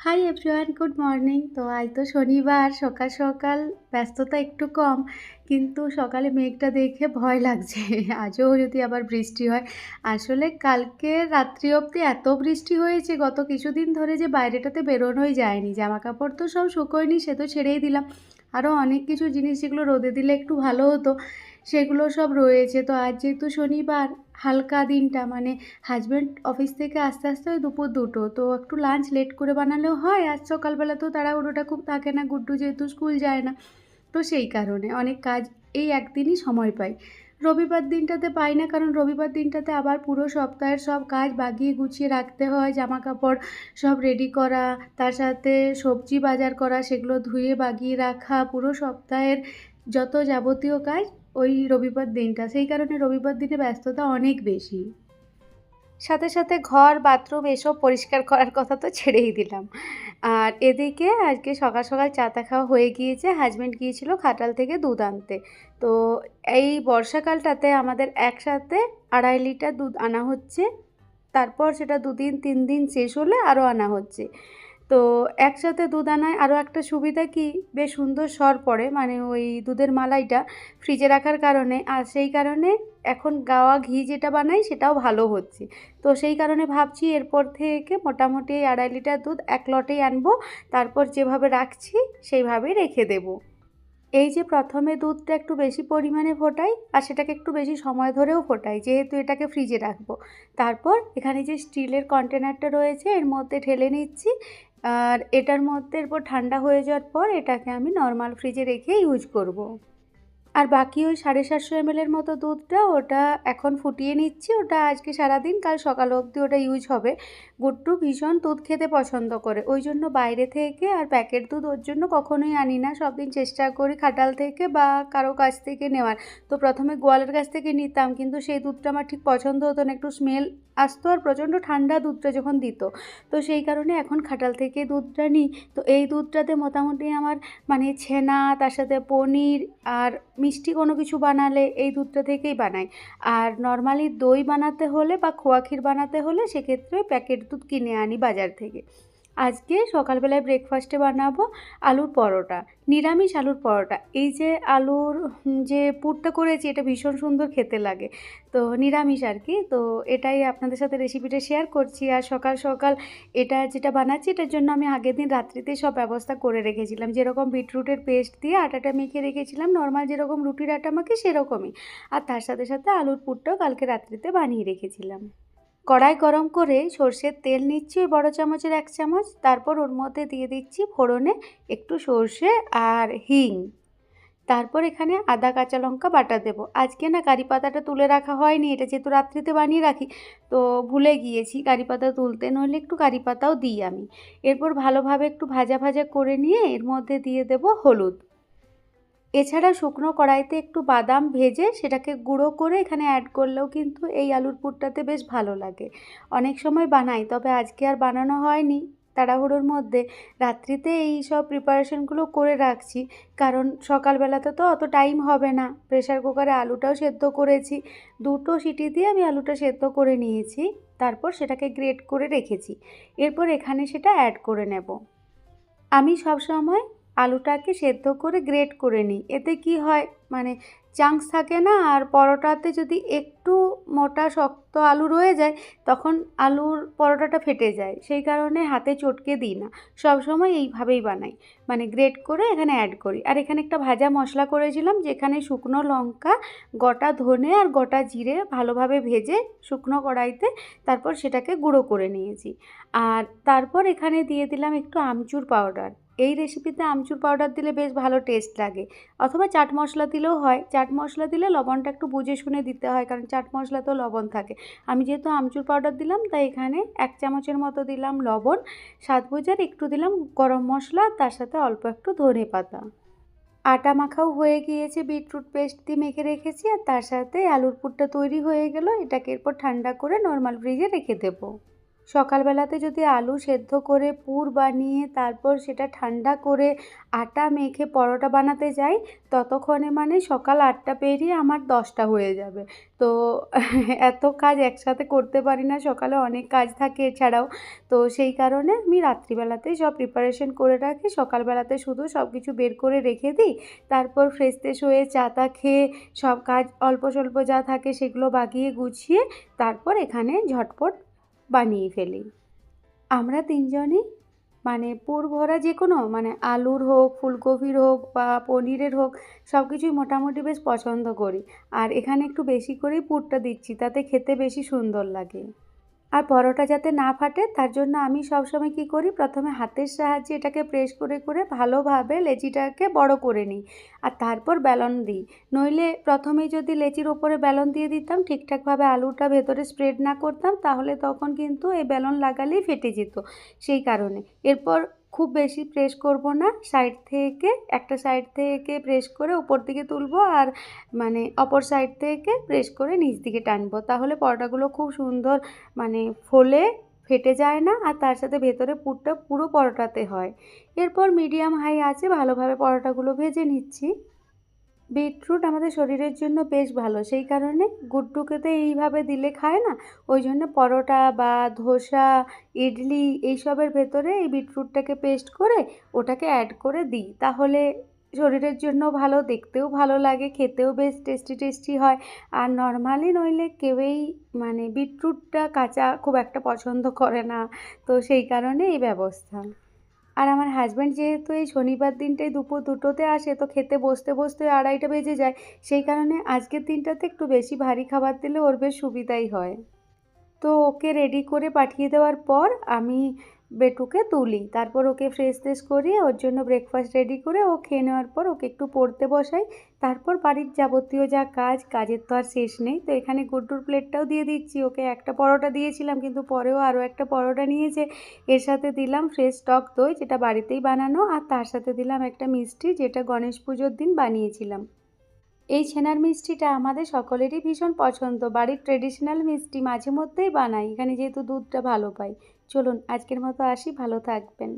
Hi everyone, good morning. তো আজ তো শনিবার, সকাল সকাল ব্যস্ততা একটু কম, কিন্তু সকালে মেঘটা দেখে ভয় লাগছে আজও যদি আবার বৃষ্টি হয়। আসলে কালকে রাত্রি অবধি এত বৃষ্টি হয়েছে, গত কিছুদিন ধরে যে বাইরেটাতে বেরোনোই যায়নি। জামা কাপড় তো সব শুকোয়নি, সে তো ছেড়েই দিলাম। আরও অনেক কিছু জিনিস যেগুলো রোদে দিলে একটু ভালো হতো, সেগুলো সব রয়েছে। তো আজ যেহেতু শনিবার, হালকা দিনটা, মানে হাজব্যান্ড অফিস থেকে আসতে আসতে ওই দুপুর 2টো, তো একটু লাঞ্চ লেট করে বানালেও হয়। আজ সকালবেলা তো তাড়াহুড়োটা খুব থাকে না, গুড্ডু যেহেতু স্কুল যায় না, তো সেই কারণে অনেক কাজ এই একদিনই সময় পাই। রবিবার দিনটাতে পাই না, কারণ রবিবার দিনটাতে আবার পুরো সপ্তাহের সব কাজ বাগিয়ে গুছিয়ে রাখতে হয়। জামা কাপড় সব রেডি করা, তার সাথে সবজি বাজার করা, সেগুলো ধুয়ে বাগিয়ে রাখা, পুরো সপ্তাহের যত যাবতীয় কাজ ওই রবিবার দিনটা। সেই কারণে রবিবার দিনে ব্যস্ততা অনেক বেশি। সাথে সাথে ঘর, বাথরুম এসব পরিষ্কার করার কথা তো ছেড়েই দিলাম। আর এদিকে আজকে সকাল সকাল চা টা খাওয়া হয়ে গিয়েছে। হাজব্যান্ড গিয়েছিল খাটাল থেকে দুধ আনতে। তো এই বর্ষাকালটাতে আমাদের একসাথে 2.5 লিটার দুধ আনা হচ্ছে। তারপর সেটা 2 দিন 3 দিন শেষ হলে আরও আনা হচ্ছে। তো একসাথে দুধ আনায় আরও একটা সুবিধা কি, বেশ সুন্দর সর পড়ে, মানে ওই দুধের মালাইটা ফ্রিজে রাখার কারণে। আর সেই কারণে এখন গাওয়া ঘি যেটা বানাই সেটাও ভালো হচ্ছে। তো সেই কারণে ভাবছি এরপর থেকে মোটামুটি 2.5 লিটার দুধ এক লটেই আনবো। তারপর যেভাবে রাখছি সেইভাবেই রেখে দেবো। এই যে প্রথমে দুধটা একটু বেশি পরিমাণে ফোটাই, আর সেটাকে একটু বেশি সময় ধরেও ফোটাই, যেহেতু এটাকে ফ্রিজে রাখবো। তারপর এখানে যে স্টিলের কন্টেনারটা রয়েছে এর মধ্যে ঢেলে নিচ্ছি। আর এটার মধ্যে এরপর ঠান্ডা হয়ে যাওয়ার পর এটাকে আমি নর্মাল ফ্রিজে রেখে ইউজ করব। আর বাকি ওই 750 ml মতো দুধটা, ওটা এখন ফুটিয়ে নিচ্ছি। ওটা আজকে সারাদিন, কাল সকাল অবধি ওটা ইউজ হবে। গুড্ডু ভীষণ দুধ খেতে পছন্দ করে, ওই জন্য বাইরে থেকে আর প্যাকেট দুধ ওর জন্য কখনোই আনি না। সব দিন চেষ্টা করি খাটাল থেকে বা কারো কাছ থেকে নেওয়ার। তো প্রথমে গোয়ালের কাছ থেকে নিতাম, কিন্তু সেই দুধটা আমার ঠিক পছন্দ হতো না, একটু স্মেল আসতো, আর প্রচণ্ড ঠান্ডা দুধটা যখন দিত। তো সেই কারণে এখন খাটাল থেকে দুধটা নিই। তো এই দুধটাতে মোটামুটি আমার, মানে ছানা, তার সাথে পনির আর মিষ্টি কোনো কিছু বানালে এই দুধটা থেকেই বানাই। আর নর্মালি দই বানাতে হলে বা খোয়া ক্ষীর বানাতে হলে সেক্ষেত্রে প্যাকেট দুধ কিনে আনি বাজার থেকে। আজকে সকালবেলায় ব্রেকফাস্টে বানাবো আলুর পরোটা, নিরামিষ আলুর পরোটা। এই যে আলুর যে পুরটা করেছি এটা ভীষণ সুন্দর খেতে লাগে, তো নিরামিষ আর কি। তো এটাই আপনাদের সাথে রেসিপিটা শেয়ার করছি। আর সকাল সকাল এটা যেটা বানাচ্ছি এটার জন্য আমি আগের দিন রাত্রিতেই সব ব্যবস্থা করে রেখেছিলাম। যেরকম বিটরুটের পেস্ট দিয়ে আটাটা মেখে রেখেছিলাম, নর্মাল যেরকম রুটির আটা মাখি সেরকমই। আর তার সাথে সাথে আলুর পুরটাও কালকে রাত্রিতে বানিয়ে রেখেছিলাম। কড়াই গরম করে সর্ষের তেল নিচ্ছি ওই বড় চামচের 1 চামচ। তারপর ওর মধ্যে দিয়ে দিচ্ছি ফোড়নে একটু সর্ষে আর হিং। তারপর এখানে আদা কাঁচা লঙ্কা বাটা দেবো। আজকে না কারি পাতাটা তুলে রাখা হয়নি, এটা যেহেতু রাত্রিতে বানিয়ে রাখি, তো ভুলে গিয়েছি কারি পাতা তুলতে, নইলে একটু কারি পাতাও দিই আমি। এরপর ভালোভাবে একটু ভাজা ভাজা করে নিয়ে এর মধ্যে দিয়ে দেবো হলুদ। এছাড়া শুকনো কড়াইতে একটু বাদাম ভেজে সেটাকে গুঁড়ো করে এখানে অ্যাড করলেও কিন্তু এই আলুর পুরটাতে বেশ ভালো লাগে। অনেক সময় বানাই, তবে আজকে আর বানানো হয়নি তাড়াহুড়োর মধ্যে। রাত্রিতে এই সব প্রিপারেশনগুলো করে রাখছি, কারণ সকালবেলাতে তো অত টাইম হবে না। প্রেসার কুকারে আলুটাও সেদ্ধ করেছি, 2টো সিটি দিয়ে আমি আলুটা সেদ্ধ করে নিয়েছি। তারপর সেটাকে গ্রেট করে রেখেছি। এরপর এখানে সেটা অ্যাড করে নেব। আমি সবসময় আলুটাকে সেদ্ধ করে গ্রেট করে নিই। এতে কি হয়, মানে চাঙ্কস থাকে না, আর পরোটাতে যদি একটু মোটা শক্ত আলু রয়ে যায় তখন আলুর পরোটাটা ফেটে যায়। সেই কারণে হাতে চটকে দিই না, সবসময় এইভাবেই বানাই, মানে গ্রেট করে এখানে অ্যাড করি। আর এখানে একটা ভাজা মশলা করেছিলাম, যেখানে শুকনো লঙ্কা, গোটা ধনে আর গোটা জিরে ভালোভাবে ভেজে শুকনো কড়াইতে, তারপর সেটাকে গুঁড়ো করে নিয়েছি। আর তারপর এখানে দিয়ে দিলাম একটু আমচুর পাউডার। এই রেসিপিতে আমচুর পাউডার দিলে বেশ ভালো টেস্ট লাগে, অথবা চাট মশলা দিলেও হয়। চাট মশলা দিলে লবণটা একটু বুঝে শুনে দিতে হয়, কারণ চাট মশলাতেও লবণ থাকে। আমি যেহেতু আমচুর পাউডার দিলাম তাই এখানে 1 চামচের মতো দিলাম লবণ, স্বাদ বুঝে একটু দিলাম গরম মশলা, তার সাথে অল্প একটু ধনে পাতা। আটা মাখাও হয়ে গিয়েছে, বিটরুট পেস্ট দিয়ে মেখে রেখেছি, আর তার সাথে আলুর পুরটা তৈরি হয়ে গেল। এটাকে এরপর ঠান্ডা করে নর্মাল ফ্রিজে রেখে দেবো। সকালবেলাতে যদি আলু সেদ্ধ করে পুর বানিয়ে তারপর সেটা ঠান্ডা করে আটা মেখে পরোটা বানাতে যাই, ততক্ষণে মানে সকাল ৮টা পেরিয়ে আমার ১০টা হয়ে যাবে। তো এত কাজ একসাথে করতে পারি না, সকালে অনেক কাজ থাকে এছাড়াও। তো সেই কারণে আমি রাত্রিবেলাতেই সব প্রিপারেশন করে রাখি, সকালবেলাতে শুধু সব কিছু বের করে রেখে দিই। তারপর ফ্রেশ-ট্রেশ হয়ে চা টা খেয়ে সব কাজ অল্প-স্বল্প যা থাকে সেগুলো বাগিয়ে গুছিয়ে তারপর এখানে ঝটপট বানিয়ে ফেলি। আমরা ৩ জনই মানে পুর ভরা যেকোনো মানে আলুর হোক, ফুলকপির হোক বা পনিরের হোক সব কিছুই মোটামুটি বেশ পছন্দ করি। আর এখানে একটু বেশি করেই পুরটা দিচ্ছি, তাতে খেতে বেশি সুন্দর লাগে। আর পরোটা যাতে না ফাটে তার জন্য আমি সবসময় কী করি, প্রথমে হাতের সাহায্যে এটাকে প্রেস করে করে ভালোভাবে লেচিটাকে বড় করে নিই আর তারপর বেলন দিই। নইলে প্রথমেই যদি লেচির ওপরে বেলন দিয়ে দিতাম, ঠিকঠাকভাবে আলুটা ভেতরে স্প্রেড না করতাম, তাহলে তখন কিন্তু এই বেলন লাগালেই ফেটে যেত। সেই কারণে এরপর খুব বেশি প্রেস করব না, একটা সাইড থেকে প্রেস করে উপর দিকে তুলবো আর মানে অপর সাইড থেকে প্রেস করে নিচ দিকে টানবো, তাহলে পরোটাগুলো খুব সুন্দর মানে ফোলে, ফেটে যায় না আর তার সাথে ভেতরে পুরটা পুরো পরোটাতে হয়। এরপর মিডিয়াম হাই আঁচে ভালোভাবে পরোটাগুলো ভেজে নিচ্ছি। বিটরুট আমাদের শরীরের জন্য বেশ ভালো, সেই কারণে গুড্ডুকে তো এইভাবে দিলে খায় না, ওই জন্য পরোটা বা ধোসা, ইডলি এইসবের ভেতরে এই বিটরুটটাকে পেস্ট করে ওটাকে অ্যাড করে দিই। তাহলে শরীরের জন্য ভালো, দেখতেও ভালো লাগে, খেতেও বেশ টেস্টি হয়। আর নরমালি নইলে কেউই মানে বিটরুটটা কাঁচা খুব একটা পছন্দ করে না। তো সেই কারণে এই ব্যবস্থা। আর আমার হাসব্যান্ড যেহেতু এই শনিবার দিনটাই দুপুর ২টোতে আসে, তো খেতে বসতে বসতে ২:৩০ বেজে যায়। সেই কারণে আজকের দিনটাতে একটু বেশি ভারী খাবার দিলে ওর বেশ সুবিধাই হয়। তো ওকে রেডি করে পাঠিয়ে দেওয়ার পর আমি বেটুকে তুলি। তারপর ওকে ফ্রেশ-ট্রেশ করিয়ে ওর জন্য ব্রেকফাস্ট রেডি করে ও খেয়ে নেওয়ার পর ওকে একটু পড়তে বসাই। তারপর বাড়ির যাবতীয় যা কাজ, কাজের তো আর শেষ নেই। তো এখানে গুড্ডুর প্লেটটাও দিয়ে দিচ্ছি। ওকে একটা পরোটা দিয়েছিলাম কিন্তু পরেও আরও একটা পরোটা নিয়েছে। এর সাথে দিলাম ফ্রেশ টক দই যেটা বাড়িতেই বানানো আর তার সাথে দিলাম একটা মিষ্টি যেটা গণেশ পুজোর দিন বানিয়েছিলাম। এই ছানার মিষ্টিটা আমাদের সকলেরই ভীষণ পছন্দ। বাড়ির ট্র্যাডিশনাল মিষ্টি মাঝে মধ্যেই বানাই, এখানে যেহেতু দুধটা ভালো পাই। চলুন আজকের মতো আসি, ভালো থাকবেন।